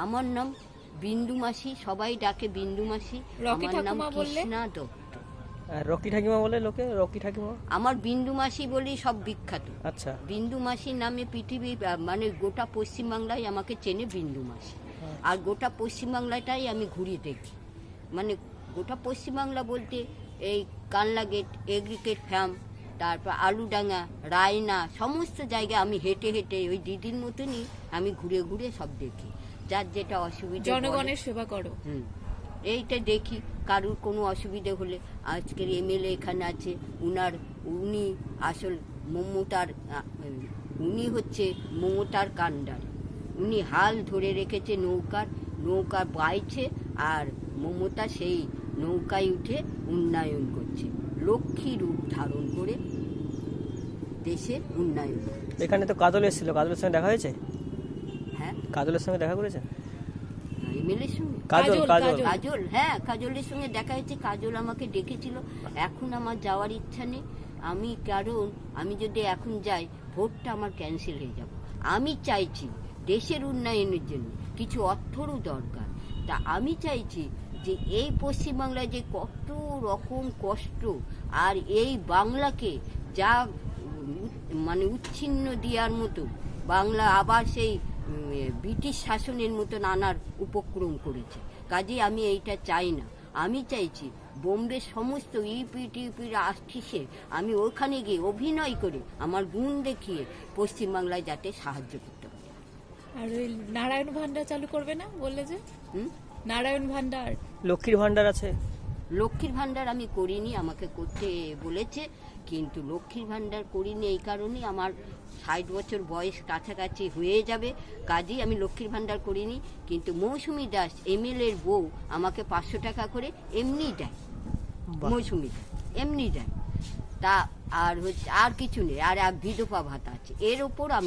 আমার নাম বিন্দু মাসি, সবাই ডাকে বিন্দু মাসি। আমার নাম কৃষ্ণা দত্ত। রকি ঠাকুমা বলে লোকে, রকি ঠাকুমা। আমার বিন্দু মাসি বলি সব বিখ্যাত। আচ্ছা। বিন্দু মাসির নামে পৃথিবী মানে গোটা পশ্চিমবাংলায় আমাকে চেনে বিন্দু মাসি। আর গোটা পশ্চিমবাংলাটাই আমি ঘুরিয়ে দেখি, মানে গোটা পশ্চিমবাংলা বলতে এই কানলা গেট, এগ্রিকেট ফার্ম, তারপর আলুডাঙ্গা, রায়না, সমস্ত জায়গায় আমি হেঁটে হেঁটে ওই দিদির মতনই আমি ঘুরে ঘুরে সব দেখি। যার যেটা অসুবিধা, জনগণের সেবা করো। এইটা দেখি কারুর কোনো অসুবিধে হলে। আজকের এমএলএ এখানে আছে, উনি আসল উনি হচ্ছে মমতার কাণ্ডার। উনি হাল ধরে রেখেছে নৌকা বাইছে, আর মমতা সেই নৌকায় উঠে উন্নয়ন করছে, লক্ষ্মী রূপ ধারণ করে দেশের উন্নয়ন। এখানে তো কাজল এসেছিল, কাজলের সঙ্গে দেখা হয়েছে? হ্যাঁ, কাজলের সঙ্গে দেখা করেছেন? এমএলএর সঙ্গে কাজল, হ্যাঁ কাজলের সঙ্গে দেখা হয়েছে। কাজল আমাকে ডেকেছিল। এখন আমার যাওয়ার ইচ্ছা নেই, কারণ আমি যদি এখন যাই ভোটটা আমার ক্যান্সেল হয়ে যাবে। আমি চাইছি দেশের উন্নয়নের জন্য কিছু অর্থরও দরকার। তা আমি চাইছি যে এই পশ্চিমবাংলায় যে কত রকম কষ্ট, আর এই বাংলাকে যা মানে উচ্ছিন্ন দেওয়ার মতো, বাংলা আবার সেই ব্রিটিশ শাসনের মতন আনার উপক্রম করেছে। কাজে আমি এইটা চাই না। আমি চাইছি বোম্বে সমস্ত ইউপির আর্টিস্টে আমি ওখানে গিয়ে অভিনয় করে আমার গুণ দেখিয়ে পশ্চিমবাংলায় যাতে সাহায্য করতে পারি। আর ওই নারায়ণ ভান্ডার চালু করবে না বললে যে? নারায়ণ ভান্ডার, লক্ষ্মীর ভান্ডার আছে। লক্ষ্মীর ভান্ডার আমি করিনি, আমাকে করতে বলেছে, কিন্তু লক্ষ্মীর ভান্ডার করিনি এই কারণে আমার 60 বছর বয়স কাছাকাছি হয়ে যাবে। কাজেই আমি লক্ষ্মীর ভান্ডার করিনি। কিন্তু মৌসুমী দাস এমএলএর বউ আমাকে 500 টাকা করে এমনি দেয়, মৌসুমী দাস এমনি দেয়। তা আর হচ্ছে আর কিছু নেই, আর বিধবা ভাতা আছে, এর ওপর আমি